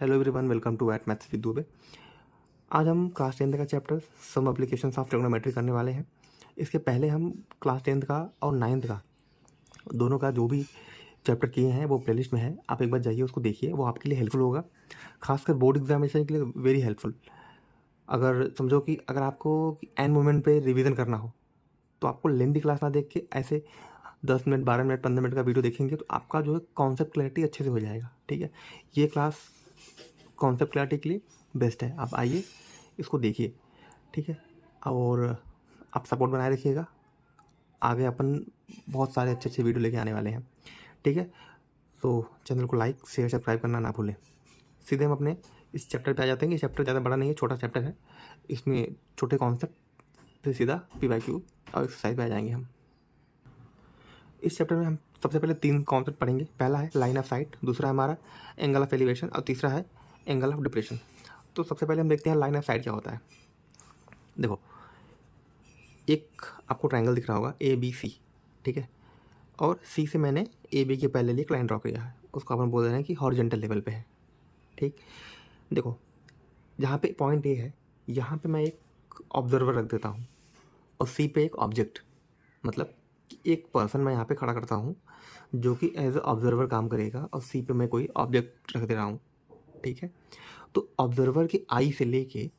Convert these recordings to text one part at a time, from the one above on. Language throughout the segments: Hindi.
Hello everyone, welcome to at maths with Dubey. आज हम क्लास 10th का chapter some applications of trigonometry करने वाले हैं। इसके पहले हम क्लास 10th का और 9th का दोनों का जो भी चैप्टर किए हैं वो प्लेलिस्ट में है। आप एक बार जाइए उसको देखिए, वो आपके लिए हेल्पफुल होगा, खासकर बोर्ड एग्जामिनेशन के लिए वेरी हेल्पफुल। अगर समझो कि अगर आपको एन मोमेंट पे रिवीजन करना हो तो आपको लेंथी क्लास ना देख के ऐसे 10 मिनट 12 मिनट 15 मिनट का वीडियो देखेंगे तो आपका जो है कॉन्सेप्ट क्लैरिटी अच्छे से हो जाएगा। ठीक है, ये क्लास कॉन्सेप्ट क्लैरिटी के लिए बेस्ट है। आप आइए, इसको देखिए। ठीक है, और आप सपोर्ट बनाए रखिएगा, आगे अपन बहुत सारे अच्छे अच्छे वीडियो लेके आने वाले हैं। ठीक है, तो चैनल को लाइक शेयर सब्सक्राइब करना ना भूलें। सीधे हम अपने इस चैप्टर पे आ जाते हैं। ये चैप्टर ज़्यादा बड़ा नहीं है, छोटा चैप्टर है। इसमें छोटे कॉन्सेप्ट से सीधा PYQ और एक्सरसाइज पे आ जाएंगे हम। इस चैप्टर में हम सबसे पहले 3 कॉन्सेप्ट पढ़ेंगे। पहला है लाइन ऑफ साइट, दूसरा है हमारा एंगल ऑफ एलिवेशन और तीसरा है एंगल ऑफ डिप्रेशन। तो सबसे पहले हम देखते हैं लाइन ऑफ साइट क्या होता है। देखो, एक आपको ट्रायंगल दिख रहा होगा ABC, ठीक है, और C से मैंने AB के पहले लिए एक लाइन ड्रॉ किया है, उसको अपन बोल रहे हैं कि हॉरिजॉन्टल लेवल पे है। ठीक, देखो जहाँ पे पॉइंट A है, यहाँ पे मैं एक ऑब्जर्वर रख देता हूँ और C पे एक ऑब्जेक्ट, मतलब एक पर्सन मैं यहाँ पे खड़ा करता हूँ जो कि एज ए ऑब्जर्वर काम करेगा और C पे मैं कोई ऑब्जेक्ट रख दे रहा हूँ। ठीक है, तो ऑब्जर्वर की आई से लेके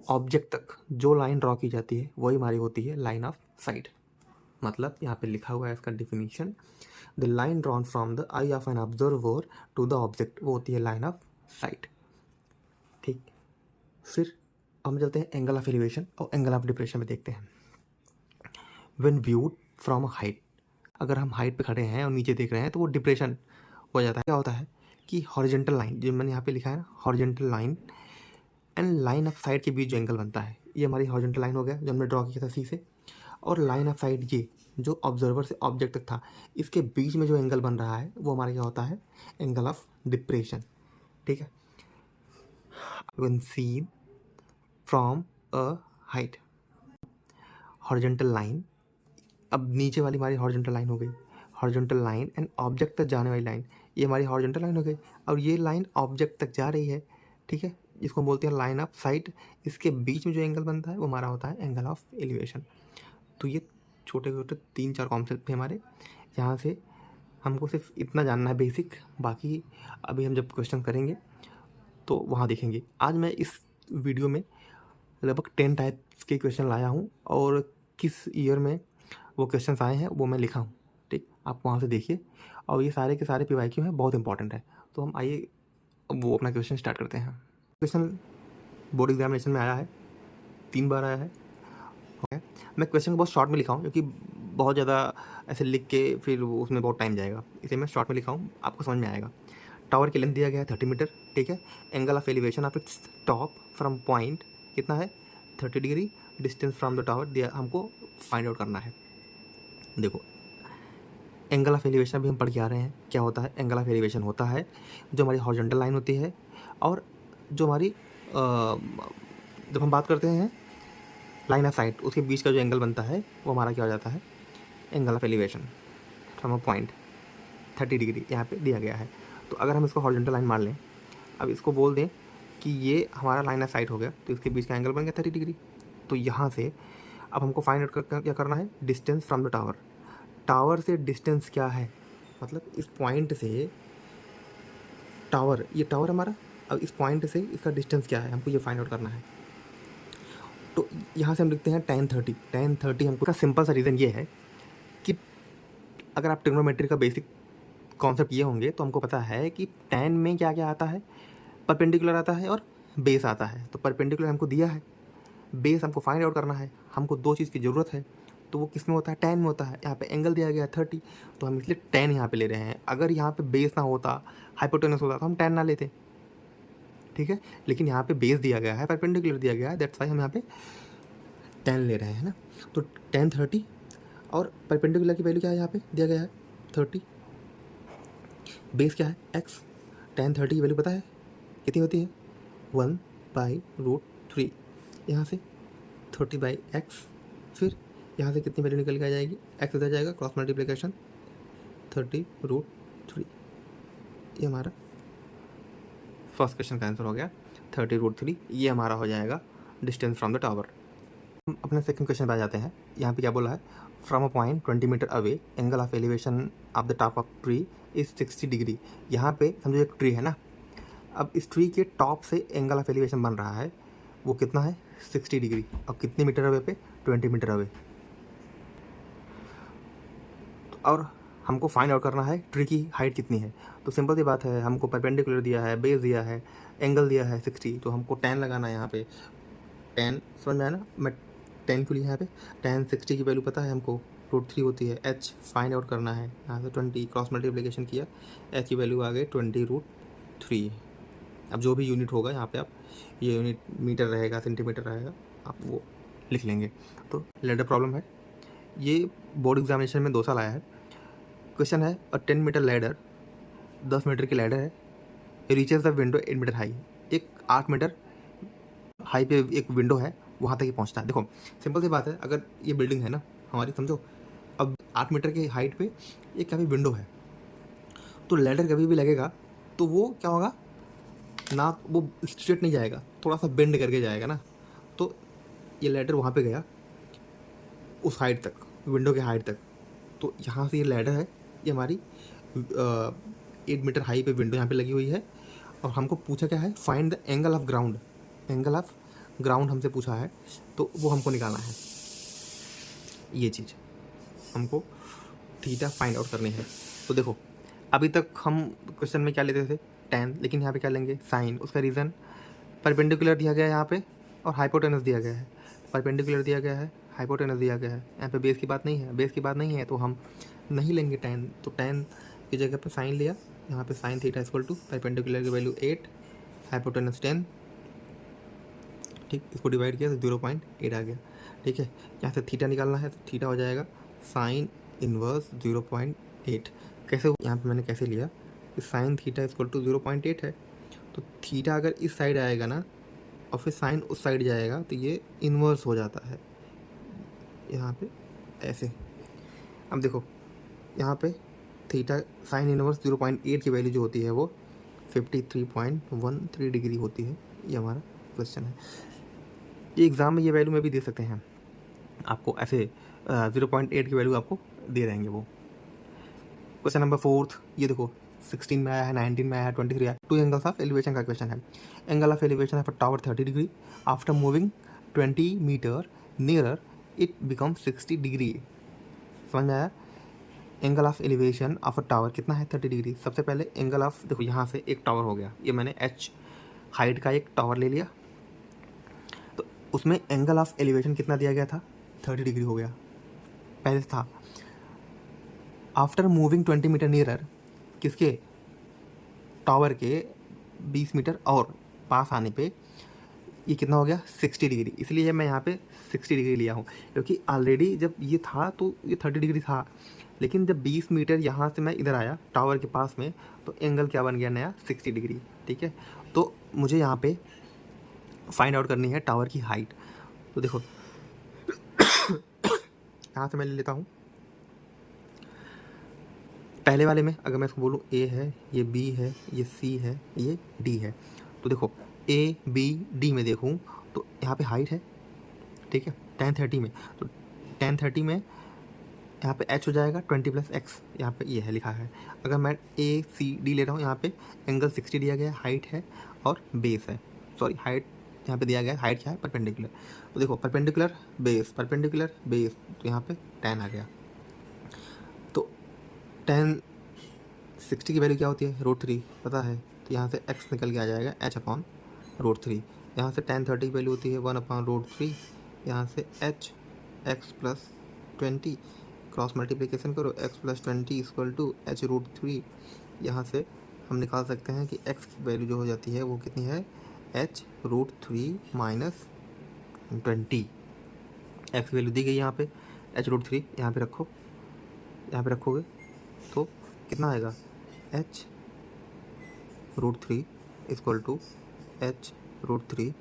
ऑब्जेक्ट तक जो लाइन ड्रॉ की जाती है वही हमारी होती है लाइन ऑफ साइट। मतलब यहाँ पे लिखा हुआ है इसका definition, the line drawn from the eye of an observer to the object, वो होती है लाइन ऑफ साइट। ठीक, फिर हम चलते हैं एंगल ऑफ एलिवेशन और एंगल ऑफ डिप्रेशन में देखते हैं। व्हेन व्यूड फ्रॉम हाइट, अगर हम हाइट पे खड़े हैं और नीचे देख रहे हैं तो वो डिप्रेशन हो जाता है। क्या होता है कि हॉरिजॉन्टल लाइन, जो मैंने यहाँ पे लिखा है ना, horizontal line and line of side के बीच जो एंगल बनता है, ये हमारी हॉरिजॉन्टल लाइन हो गया जो हमने ड्रॉ किया था C से। और लाइन ऑफ साइड ये जो ऑब्जर्वर से ऑब्जेक्ट तक था, इसके बीच में जो एंगल बन रहा है वो हमारा क्या होता है, एंगल ऑफ डिप्रेशन। ठीक है, when seen from a height, horizontal line, अब नीचे वाली हमारी हॉरिजॉन्टल लाइन हो गई, हॉरिजॉन्टल लाइन एंड ऑब्जेक्ट तक जाने वाली लाइन, ये हमारी हॉरिजॉन्टल लाइन हो गई। और ये लाइन ऑब्जेक्ट तक जा रही है, ठीक है, इसको हम बोलते हैं लाइन ऑफ साइट। इसके बीच में जो एंगल बनता है वो हमारा होता है एंगल ऑफ एलिवेशन। तो ये छोटे छोटे 3-4 कॉन्सेप्ट थे हमारे, यहाँ से हमको सिर्फ इतना जानना है बेसिक, बाकी अभी हम जब क्वेश्चन करेंगे तो वहाँ देखेंगे। आज मैं इस वीडियो में लगभग 10 टाइप्स के क्वेश्चन लाया हूँ और किस ईयर में वो क्वेश्चंस आए हैं वो मैं लिखा हूँ। ठीक, आप वहाँ से देखिए, और ये सारे के सारे PYQ हैं, बहुत इंपॉर्टेंट है। तो हम आइए वो अपना क्वेश्चन स्टार्ट करते हैं। क्वेश्चन बोर्ड एग्जामिनेशन में आया है, 3 बार आया है। ओके, मैं क्वेश्चन को बहुत शॉर्ट में लिखा हूँ क्योंकि बहुत ज़्यादा ऐसे लिख के फिर उसमें बहुत टाइम जाएगा, इसलिए मैं शॉर्ट में लिखा हूँ, आपको समझ में आएगा। टावर की लेंथ दिया गया है 30 मीटर। ठीक है, angle of elevation of its top from point कितना है, 30 degree. Distance from the tower दिया, हमको फाइंड आउट करना है। देखो, एंगल ऑफ एलिवेशन भी हम पढ़ के आ रहे हैं। क्या होता है, एंगल ऑफ एलिवेशन होता है जो हमारी हॉरिजॉन्टल लाइन होती है, और जो हमारी जब हम बात करते हैं लाइन ऑफ साइट, उसके बीच का जो एंगल बनता है वो हमारा क्या हो जाता है, angle of elevation from a point 30 degree यहाँ पे दिया गया है। तो अगर हम इसको हॉरिजॉन्टल लाइन मान लें, अब इसको बोल दें कि ये हमारा लाइन ऑफ साइट हो गया, तो इसके बीच का एंगल बन गया 30 डिग्री। तो यहाँ से अब हमको फाइंड आउट क्या करना है, distance from the tower. Tower से डिस्टेंस क्या है, मतलब इस पॉइंट से टावर, ये टावर हमारा, अब इस पॉइंट से इसका डिस्टेंस क्या है, हमको ये फाइंड आउट करना है। तो यहाँ से हम लिखते हैं tan 30। tan 30 हमको का सिंपल सा रीज़न ये है कि अगर आप ट्रिग्नोमेट्री का बेसिक कॉन्सेप्ट ये होंगे तो हमको पता है कि tan में क्या क्या आता है, परपेंडिकुलर आता है और बेस आता है। तो परपेंडिकुलर हमको दिया है, बेस हमको फाइंड आउट करना है। हमको 2 चीज़ की ज़रूरत है, तो वो किस में होता है, tan में होता है। यहाँ पे एंगल दिया गया है 30, तो हम इसलिए tan यहाँ पे ले रहे हैं। अगर यहाँ पे बेस ना होता, हाइपोटेनस होता, तो हम tan ना लेते। ठीक है, लेकिन यहाँ पे बेस दिया गया है, परपेंडिकुलर दिया गया है, दैट्स वाई हम यहाँ पे tan ले रहे हैं ना। तो tan 30 और परपेंडिकुलर की वैल्यू क्या है, यहाँ पे दिया गया है 30, बेस क्या है x। tan 30 की वैल्यू पता है कितनी होती है, 1/√3। यहाँ से 30/x, फिर यहाँ से कितनी वैल्यू निकल के आ जाएगी, x इधर जाएगा, क्रॉस मल्टीप्लिकेशन 30√3, ये हमारा फर्स्ट क्वेश्चन का आंसर हो गया 30√3, ये हमारा हो जाएगा डिस्टेंस फ्रॉम द टावर। हम अपने सेकंड क्वेश्चन पे आ जाते हैं। यहाँ पे क्या बोला है, from a point 20 meter away angle of elevation of the top of tree is 60 degree. यहाँ पे समझो एक ट्री है ना, अब इस ट्री के टॉप से एंगल ऑफ एलिवेशन बन रहा है, वो कितना है 60 डिग्री। और कितने मीटर अवे पे, 20 मीटर अवे। और हमको फाइंड आउट करना है ट्री की हाइट कितनी है। तो सिंपल सी बात है, हमको परपेंडिकुलर दिया है, बेस दिया है, एंगल दिया है 60, तो हमको 10 लगाना है यहाँ पे। 10 समझ में आया ना, मैं 10 क्यों लिया यहाँ पे, 10 60 की वैल्यू पता है हमको, √3 होती है। h फाइंड आउट करना है, यहाँ से 20 क्रॉस मल्टीप्लिकेशन किया, h की वैल्यू आ गई 20√3। अब जो भी यूनिट होगा यहाँ पे आप, ये यूनिट मीटर रहेगा, सेंटीमीटर रहेगा, आप वो लिख लेंगे। तो लैडर प्रॉब्लम है, ये बोर्ड एग्जामिनेशन में 2 साल आया है। क्वेश्चन है, अ 10 मीटर लैडर, 10 मीटर की लैडर है, reaches the window 8 meter high. एक 8 मीटर हाई पे एक विंडो है, वहाँ तक ही पहुँचता है। देखो सिंपल सी बात है, अगर ये बिल्डिंग है ना हमारी, समझो अब 8 मीटर की हाइट पे एक कभी विंडो है, तो लैडर कभी भी लगेगा तो वो क्या होगा ना, वो स्ट्रेट नहीं जाएगा, थोड़ा सा बेंड करके जाएगा ना। तो ये लैडर वहाँ पे गया उस हाइट तक, विंडो के हाइट तक। तो यहाँ से ये लैडर है, ये हमारी 8 मीटर हाई पे विंडो यहाँ पे लगी हुई है। और हमको पूछा क्या है, find the angle of ground. Angle of ground हमसे पूछा है, तो वो हमको निकालना है। ये चीज़ हमको थीटा फाइंड आउट करनी है। तो देखो अभी तक हम क्वेश्चन में क्या लेते थे, tan, लेकिन यहाँ पे क्या लेंगे, साइन। उसका रीज़न, परपेंडिकुलर दिया गया है यहाँ पे और हाइपोटेनस दिया गया है। परपेंडिकुलर दिया गया है, हाइपोटेनस दिया गया है, यहाँ पे बेस की बात नहीं है, बेस की बात नहीं है, तो हम नहीं लेंगे tan। तो tan की जगह पे साइन लिया, यहाँ पे sine theta equal to perpendicular की वैल्यू 8, हाइपोटेनस 10, ठीक, इसको डिवाइड किया तो 0.8 आ गया। ठीक है, यहाँ से थीटा निकालना है, तो थीटा हो जाएगा साइन इनवर्स 0.8। कैसे, यहाँ पे मैंने कैसे लिया कि साइन थीटा इक्वल टू 0.8 है, तो थीटा अगर इस साइड आएगा ना और फिर साइन उस साइड जाएगा, तो ये इन्वर्स हो जाता है यहाँ पे ऐसे। अब देखो यहाँ पे थीटा साइन इनवर्स 0.8 की वैल्यू जो होती है वो 53.13 डिग्री होती है। ये हमारा क्वेश्चन है। ये एग्ज़ाम में ये वैल्यू में भी दे सकते हैं आपको, ऐसे 0.8 की वैल्यू आपको दे रहेंगे वो। क्वेश्चन नंबर 4, ये देखो 16 में आया है, 19 में आया है, 23 आया है। 2 एंगल्स ऑफ एलिवेशन का क्वेश्चन है। Angle of elevation of a tower 30 degree, after moving 20 meter nearer it become 60 degree. समझ में आया, angle of elevation of a tower कितना है 30 डिग्री। सबसे पहले एंगल ऑफ, देखो यहाँ से एक टावर हो गया, ये मैंने h हाइट का एक टावर ले लिया, तो उसमें एंगल ऑफ एलिवेशन कितना दिया गया था 30 डिग्री हो गया, पहले से था। आफ्टर मूविंग 20 मीटर नियरर, किसके, टावर के 20 मीटर और पास आने पे ये कितना हो गया 60 डिग्री। इसलिए मैं यहाँ पे 60 डिग्री लिया हूँ, क्योंकि ऑलरेडी जब ये था तो ये 30 डिग्री था, लेकिन जब 20 मीटर यहाँ से मैं इधर आया टावर के पास में, तो एंगल क्या बन गया नया 60 डिग्री। ठीक है, तो मुझे यहाँ पे फाइंड आउट करनी है टावर की हाइट। तो देखो यहाँ से मैं ले लेता हूँ, पहले वाले में अगर मैं इसको बोलूँ A है, ये B है, ये C है, ये D है, तो देखो A B D में देखूँ तो यहाँ पे हाइट है, ठीक है, tan 30 में, तो tan 30 में यहाँ पे h हो जाएगा 20 + x, यहाँ पे ये है लिखा है। अगर मैं A C D ले रहा हूँ, यहाँ पे एंगल 60 दिया गया है, हाइट है और बेस है, सॉरी हाइट यहाँ पे दिया गया है, हाइट क्या है परपेंडिकुलर। तो देखो परपेंडिकुलर बेस, परपेंडिकुलर बेस, तो यहाँ पे tan आ गया। तो tan 60 की वैल्यू क्या होती है √3 पता है, तो यहाँ से x निकल के आ जाएगा h/√3। यहाँ से tan 30 की वैल्यू होती है 1/√3, यहाँ से h x + 20 क्रॉस मल्टीप्लिकेशन करो, x + 20 = h√3। यहाँ से हम निकाल सकते हैं कि x की वैल्यू जो हो जाती है वो कितनी है h√3 - 20। x की वैल्यू दी गई यहाँ पे h√3, यहाँ पे रखो, यहाँ पे रखोगे तो कितना आएगा h√3 = h√3,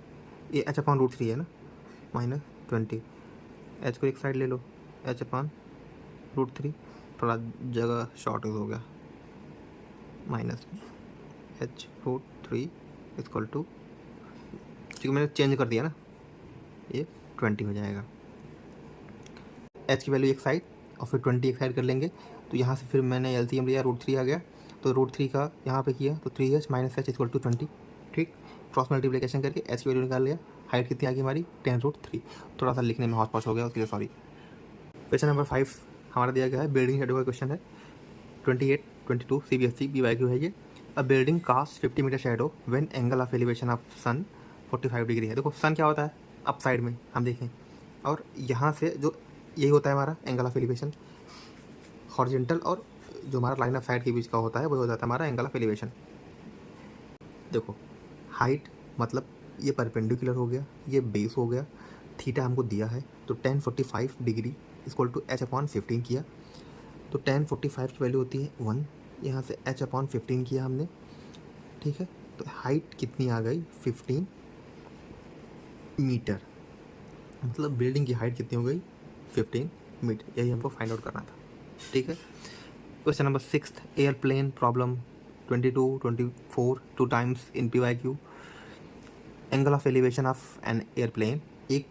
ये h/√3 है ना, -20, h को एक साइड ले लो, h/√3, थोड़ा जगह शॉर्ट हो गया, -h√3 इक्वल टू, क्योंकि मैंने चेंज कर दिया ना, ये 20 हो जाएगा। h की वैल्यू एक साइड और फिर 20 एक साइड कर लेंगे, तो यहाँ से फिर मैंने LCM लिया, √3 आ गया, तो √3 का यहाँ पे किया तो 3h - h इक्वल टू 20। ठीक, क्रॉस मल्टीप्लिकेशन करके h की वैल्यू निकाल लिया। हाइट कितनी आ गई हमारी 10√3। थोड़ा सा लिखने में हौच पौच हो गया, उसके लिए सॉरी। क्वेश्चन नंबर 5 हमारा दिया गया है, बिल्डिंग शेडो का क्वेश्चन है। 28, 22 CBSE BYQ है ये। A building cast 50 metre shadow when angle of elevation of sun 45 degree है। देखो सन क्या होता है, अप साइड में हम देखें, और यहाँ से जो यही होता है हमारा एंगल ऑफ एलिवेशन, हॉरिजॉन्टल और जो हमारा लाइन ऑफ साइड के बीच का होता है वो हो जाता है हमारा एंगल ऑफ एलिवेशन। देखो हाइट मतलब ये परपेंडिकुलर हो गया, ये बेस हो गया, थीटा हमको दिया है, तो 1045 डिग्री इक्वल टू h/15 किया, तो 1045 की वैल्यू होती है 1, यहाँ से h/15 किया हमने। ठीक है, तो हाइट कितनी आ गई 15 मीटर, मतलब बिल्डिंग की हाइट कितनी हो गई 15 मीटर, यही हमको फाइंड आउट करना था। ठीक है, question number 6 airplane problem 22, 24 2 times in PYQ। Angle of elevation of an airplane, एक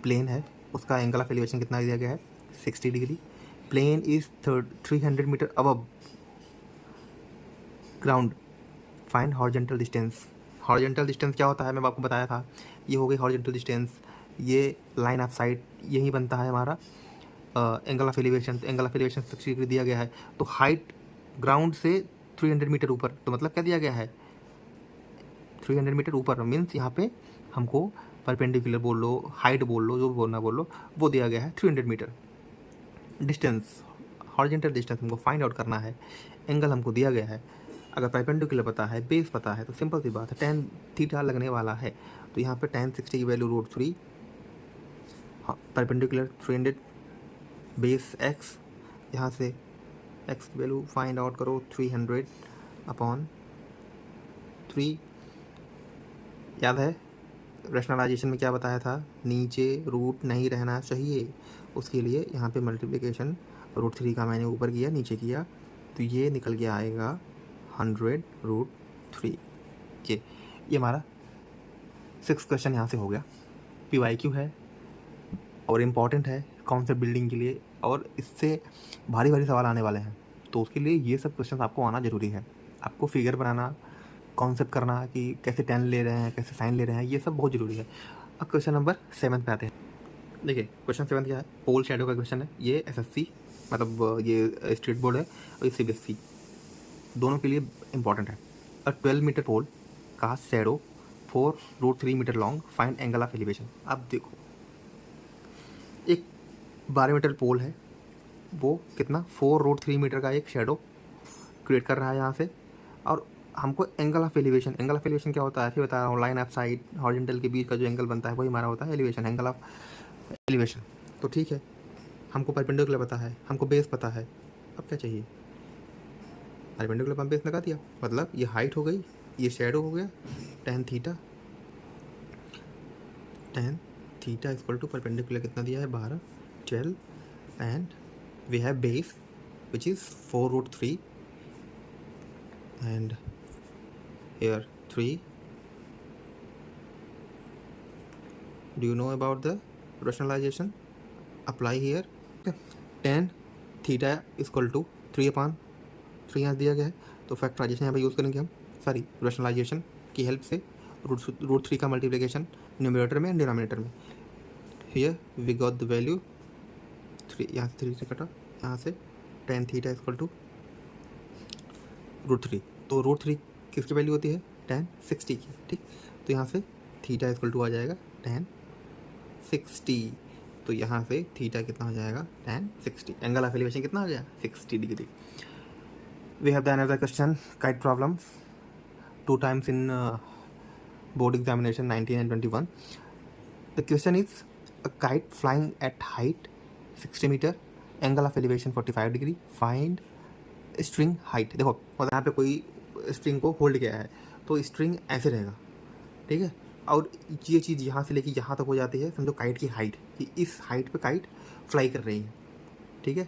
प्लेन है उसका एंगल ऑफ एलिवेशन कितना दिया गया है 60 degree. Plane is 300 meter above ground, find horizontal distance. Horizontal distance क्या होता है, मैं आपको बताया था, ये हो गई हॉरिजॉन्टल डिस्टेंस, ये लाइन ऑफ साइट यही बनता है हमारा एंगल ऑफ एलिवेशन। तो एंगल ऑफ एलिवेशन 60 डिग्री दिया गया है, तो हाइट ग्राउंड से 300 मीटर ऊपर, तो मतलब क्या दिया गया है 300 मीटर ऊपर, मीन्स यहाँ पे हमको परपेंडिकुलर बोल लो, हाइट बोल लो, जो भी बोलना बोल लो, वो दिया गया है 300 मीटर। डिस्टेंस, हॉरिजॉन्टल डिस्टेंस हमको फाइंड आउट करना है, एंगल हमको दिया गया है, अगर परपेंडिकुलर पता है, बेस पता है, तो सिंपल सी बात है tan थीटा लगने वाला है, तो यहाँ पे tan 60 की वैल्यू √3, परपेंडिकुलर 300, बेस x, यहाँ से x की वैल्यू फाइंड आउट करो 300/3। याद है रैशनलाइजेशन में क्या बताया था, नीचे रूट नहीं रहना चाहिए, उसके लिए यहाँ पे मल्टीप्लिकेशन √3 का मैंने ऊपर किया नीचे किया, तो ये निकल के आएगा 100√3। ये हमारा 6 क्वेश्चन यहाँ से हो गया। PYQ है और इम्पॉर्टेंट है कौन से बिल्डिंग के लिए, और इससे भारी भारी सवाल आने वाले हैं, तो उसके लिए ये सब क्वेश्चन आपको आना ज़रूरी है। आपको फिगर बनाना, कॉन्सेप्ट करना कि कैसे tan ले रहे हैं, कैसे साइन ले रहे हैं, ये सब बहुत ज़रूरी है। अब क्वेश्चन नंबर 7 पे आते हैं। देखिए क्वेश्चन 7 क्या है, पोल शेडो का क्वेश्चन है। ये SSC मतलब ये स्टेट बोर्ड है और ये CBSE दोनों के लिए इम्पॉर्टेंट है। 12 meter pole cast shadow 4√3 meter long, find angle of elevation. अब देखो एक 12 मीटर पोल है, वो कितना 4√3 मीटर का एक शेडो क्रिएट कर रहा है यहाँ से, और हमको angle of elevation, angle of elevation क्या होता है फिर बता रहा हूँ, लाइन ऑफ साइड हॉरिजॉन्टल के बीच का जो एंगल बनता है वही हमारा होता है एलिवेशन, एंगल ऑफ एलिवेशन। तो ठीक है, हमको परपेंडिकुलर पता है, हमको बेस पता है, अब क्या चाहिए, परपेंडिकुलर पर बेस लगा दिया, मतलब ये हाइट हो गई, ये शेडो हो गया, tan theta equal to perpendicular कितना दिया है 12, 12, and we have base which is 4√3 and here 3. Do you know about the rationalization? Apply here. tan theta equal to 3/3 यहाँ दिया गया है, तो फैक्टराइजेशन यहाँ पे यूज़ करेंगे हम, सॉरी रैशनलाइजेशन की हेल्प से, √3 का मल्टीप्लिकेशन न्यूमरेटर में डिनोमिनेटर में। Here we got the value 3, यहाँ से 3 से कटा, यहाँ से tan थीटा इक्वल टू √3, तो √3 किसकी वैल्यू होती है tan 60 की। ठीक, तो यहाँ से थीटा इक्वल टू आ जाएगा tan 60, तो यहाँ से थीटा कितना हो जाएगा tan 60, एंगल ऑफ एलिवेशन कितना हो जाएगा 60 degree. We have the another question, kite problems 2 times in board examination 19 and 21। The question is a kite flying at height 60 meter, angle of elevation 45 degree, find string height. देखो मतलब यहाँ पे कोई स्ट्रिंग को होल्ड किया है, तो स्ट्रिंग ऐसे रहेगा, ठीक है, और ये चीज़ यहाँ से लेके यहाँ तक हो जाती है, समझो काइट की हाइट, कि इस हाइट पे काइट फ्लाई कर रही है, ठीक है,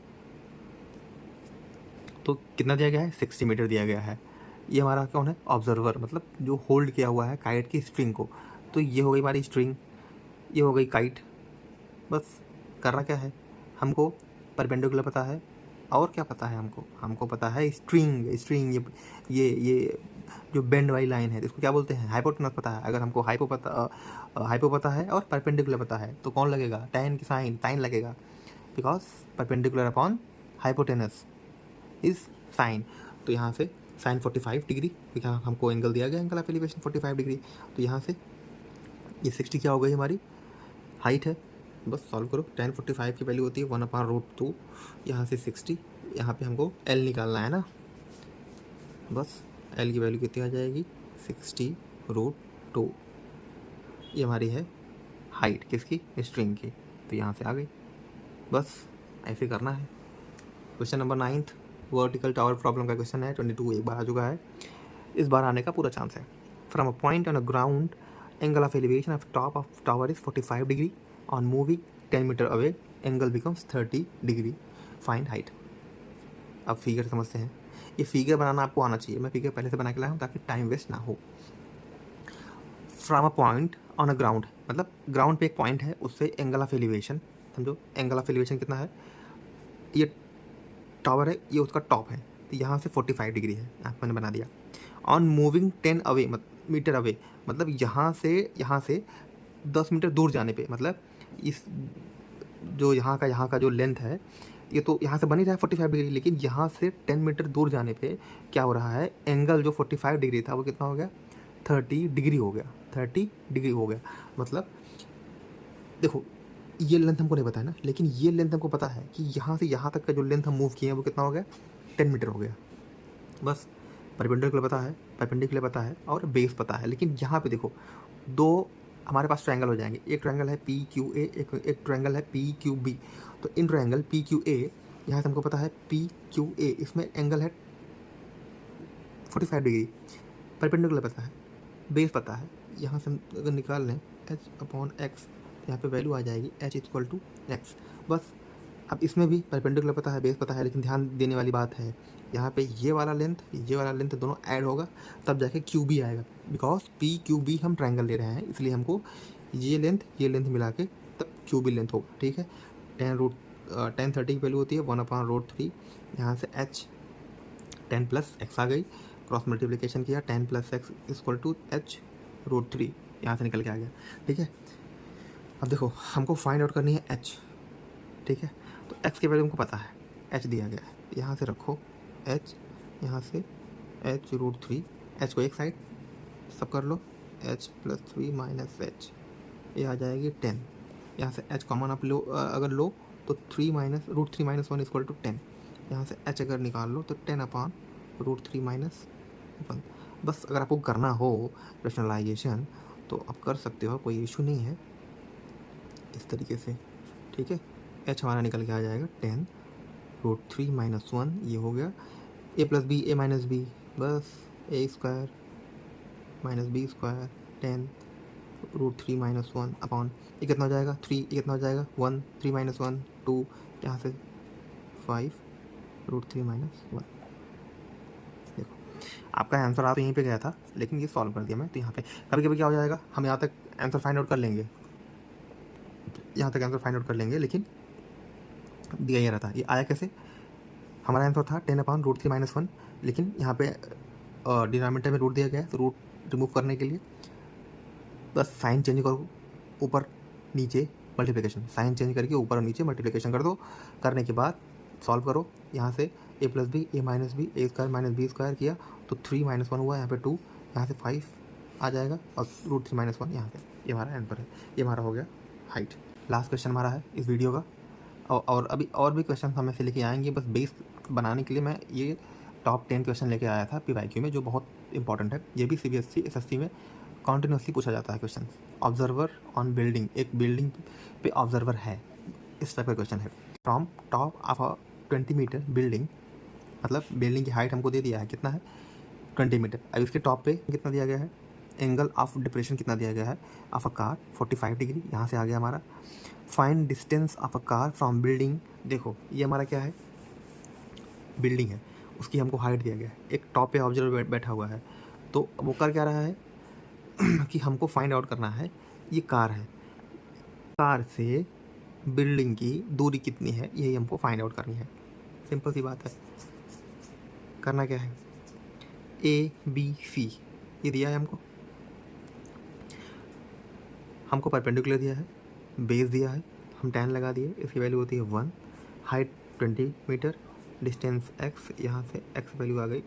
तो कितना दिया गया है 60 मीटर दिया गया है। ये हमारा कौन है, ऑब्जर्वर, मतलब जो होल्ड किया हुआ है काइट की स्ट्रिंग को। तो ये हो गई हमारी स्ट्रिंग, ये हो गई काइट। बस करना क्या है, हमको परपेंडिकुलर पता है, और क्या पता है हमको पता है स्ट्रिंग। स्ट्रिंग ये जो बेंड वाली लाइन है इसको क्या बोलते हैं, हाइपोटेनस पता है। अगर हमको हाइपो पता है और परपेंडिकुलर पता है तो कौन लगेगा, tan की साइन लगेगा, because perpendicular upon hypotenuse is sine. तो यहाँ से साइन 45 डिग्री, यहाँ हमको एंगल दिया गया, एंगल ऑफ एलिवेशन 45 डिग्री। तो यहाँ से ये 60 क्या हो गई, हमारी हाइट है। बस सॉल्व करो, tan 45 की वैल्यू होती है 1/√2, यहाँ से 60, यहाँ पे हमको L निकालना है ना। बस L की वैल्यू कितनी आ जाएगी, 60√2। ये हमारी है हाइट, किसकी, स्ट्रिंग की। तो यहाँ से आ गई, बस ऐसे करना है। Question number 9 vertical tower problem का क्वेश्चन है, 22 एक बार आ चुका है, इस बार आने का पूरा चांस है। From a point on a ground, angle of elevation of top of tower is 45 degree, on moving 10 metre away angle becomes 30 degree, find height. अब फिगर समझते हैं, ये फिगर बनाना आपको आना चाहिए, मैं फिगर पहले से बना के लाया हूँ ताकि टाइम वेस्ट ना हो। From a point on a ground, मतलब ग्राउंड पे एक पॉइंट है, उससे एंगल ऑफ एलिवेशन, समझो एंगल ऑफ एलिवेशन कितना है, ये टावर है, ये उसका टॉप है, तो यहाँ से 45 डिग्री है, यहाँ मैंने बना दिया। On moving 10 away metre away, मतलब यहाँ से 10 मीटर दूर जाने पे, मतलब इस जो यहाँ का जो लेंथ है, ये तो यहाँ से बन ही रहा है 45 डिग्री, लेकिन यहाँ से 10 मीटर दूर जाने पे क्या हो रहा है, एंगल जो 45 डिग्री था वो कितना हो गया, 30 डिग्री हो गया, 30 डिग्री हो गया। मतलब देखो ये लेंथ हमको नहीं पता है ना, लेकिन ये लेंथ हमको पता है कि यहाँ से यहाँ तक का जो लेंथ हम मूव किए हैं वो कितना हो गया, 10 मीटर हो गया। बस परपेंडिकुलर पता है और बेस पता है, लेकिन यहाँ पे देखो दो हमारे पास ट्रायंगल हो जाएंगे, एक ट्रायंगल है PQA, एक ट्रायंगल है PQB। तो इन ट्रायंगल PQA, यहाँ से हमको पता है PQA, इसमें एंगल है 45 डिग्री, परपेंडिकुलर पता है, बेस पता है। यहाँ से हम अगर निकाल लें H/X, यहाँ पे वैल्यू आ जाएगी H=X। बस अब इसमें भी परपेंडिकुलर पता है, बेस पता है, लेकिन ध्यान देने वाली बात है यहाँ पे ये वाला लेंथ दोनों ऐड होगा तब जाके QB आएगा, बिकॉज PQB हम ट्रायंगल ले रहे हैं, इसलिए हमको ये लेंथ मिला के तब QB लेंथ होगा, ठीक है। tan 30 की वैल्यू होती है 1/√3, यहाँ से H 10+X आ गई, क्रॉस मल्टीप्लिकेशन किया, 10+X = H√3, यहाँ से निकल के आ गया, ठीक है। अब देखो हमको फाइंड आउट करनी है H, ठीक है। तो X की वैल्यू हमको पता है, H दिया गया है, यहाँ से रखो H, यहाँ से H√3, H को एक साइड सब कर लो, H+3 - H, ये आ जाएगी 10, यहाँ से H कॉमन आप लो, अगर लो तो √3 - 1 = 10, यहाँ से H अगर निकाल लो तो 10/√3 - 1। बस अगर आपको करना हो रेशनलाइजेशन तो आप कर सकते हो, कोई इशू नहीं है, इस तरीके से, ठीक है। H हमारा निकल के आ जाएगा 10√3 - 1, ये हो गया A+B A - B, बस A² - B² 10√3 - 1 अपॉन, ये कितना हो जाएगा 3, ये कितना हो जाएगा 1, 3 - 1 2, यहाँ से 5√3 - 1। देखो आपका आंसर आप यहीं पे गया था, लेकिन ये सॉल्व कर दिया मैं। तो यहाँ पे कभी कभी क्या हो जाएगा, हम यहाँ तक आंसर फाइंड आउट कर लेंगे, लेकिन दिया ही रहता। ये आया कैसे, हमारा आंसर था 10/√3 - 1, लेकिन यहाँ पे डिनोमिनेटर में रूट दिया गया है, तो रूट रिमूव करने के लिए बस साइन चेंज करो, ऊपर नीचे मल्टीप्लिकेशन, साइन चेंज करके ऊपर और नीचे मल्टीप्लिकेशन कर दो। करने के बाद सॉल्व करो, यहाँ से A+B A - B A² - B² किया तो 3 - 1 हुआ, यहाँ पे 2, यहाँ से 5 आ जाएगा और √3 - 1 यहाँ पे, ये हमारा आंसर है। ये हमारा हो गया हाइट। लास्ट क्वेश्चन हमारा है इस वीडियो का, और अभी और भी क्वेश्चन हम ऐसे लेके आएंगे। बस बेस बनाने के लिए मैं ये टॉप 10 क्वेश्चन लेके आया था PYQ में, जो बहुत इंपॉर्टेंट है। ये भी CBSE SSC में कॉन्टिन्यूसली पूछा जाता है क्वेश्चन। ऑब्जर्वर ऑन बिल्डिंग, एक बिल्डिंग पे ऑब्जर्वर है, इस टाइप का क्वेश्चन है। From top of a 20 metre building, मतलब बिल्डिंग की हाइट हमको दे दिया है, कितना है 20 मीटर। अब इसके टॉप पे कितना दिया गया है, एंगल ऑफ डिप्रेशन कितना दिया गया है ऑफ अ कार 45 डिग्री, यहाँ से आ गया हमारा। Find distance of a car from building, देखो ये हमारा क्या है, बिल्डिंग है, उसकी हमको हाइट दिया गया है। एक टॉप पे ऑब्जर्वर बैठा हुआ है, तो वो कर क्या रहा है कि हमको फाइंड आउट करना है, ये कार है, कार से बिल्डिंग की दूरी कितनी है, यही हमको फाइंड आउट करनी है। सिंपल सी बात है। करना क्या है, ABC ये दिया है हमको परपेंडिकुलर दिया है, बेस दिया है, हम 10 लगा दिए, इसकी वैल्यू होती है 1, हाइट 20 मीटर, डिस्टेंस x, यहाँ से x वैल्यू आ गई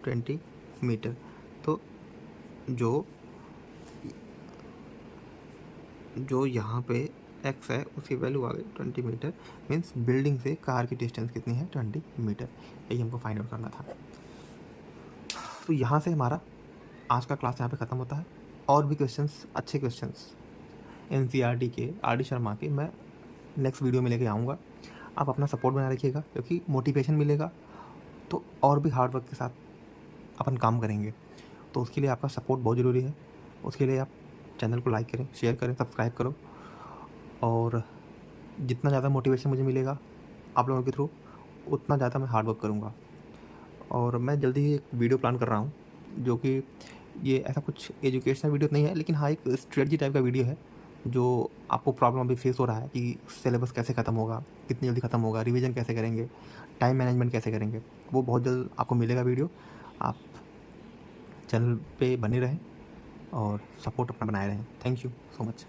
20 मीटर। तो जो यहाँ पे x है उसकी वैल्यू आ गई 20 मीटर, मीन्स बिल्डिंग से कार की डिस्टेंस कितनी है, 20 मीटर। यही हमको फाइंड आउट करना था। तो यहाँ से हमारा आज का क्लास यहाँ पे ख़त्म होता है। और भी क्वेश्चंस, अच्छे क्वेश्चंस NCERT के, RD शर्मा के मैं नेक्स्ट वीडियो में लेके आऊँगा। आप अपना सपोर्ट बना रखिएगा, क्योंकि मोटिवेशन मिलेगा तो और भी हार्ड वर्क के साथ अपन काम करेंगे। तो उसके लिए आपका सपोर्ट बहुत ज़रूरी है। उसके लिए आप चैनल को लाइक करें, शेयर करें, सब्सक्राइब करो। और जितना ज़्यादा मोटिवेशन मुझे मिलेगा आप लोगों के थ्रू, उतना ज़्यादा मैं हार्ड वर्क करूँगा। और मैं जल्दी ही एक वीडियो प्लान कर रहा हूँ, जो कि ये ऐसा कुछ एजुकेशनल वीडियो नहीं है, लेकिन हाँ एक स्ट्रेटजी टाइप का वीडियो है। जो आपको प्रॉब्लम अभी फेस हो रहा है कि सिलेबस कैसे ख़त्म होगा, कितनी जल्दी ख़त्म होगा, रिवीजन कैसे करेंगे, टाइम मैनेजमेंट कैसे करेंगे, वो बहुत जल्द आपको मिलेगा वीडियो। आप चैनल पे बने रहें और सपोर्ट अपना बनाए रहें। Thank you so much.